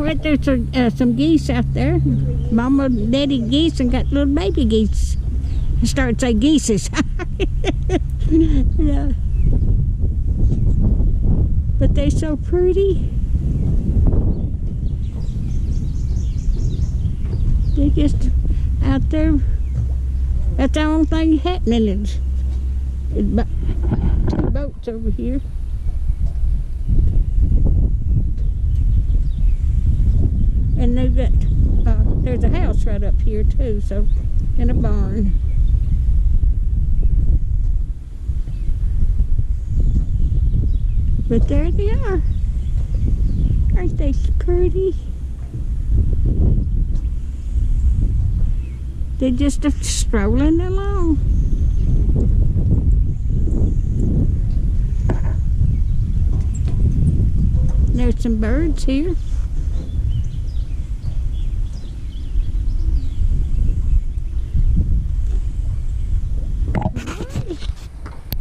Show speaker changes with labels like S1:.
S1: right there's some geese out there. Mama and daddy geese and got little baby geese. I started to say geeses. Yeah. But they're so pretty. They're just out there. That's the only thing happening. It's two boats over here. And they've got, there's a house right up here too, so, in a barn. But there they are. Aren't they pretty? They're just strolling along. There's some birds here.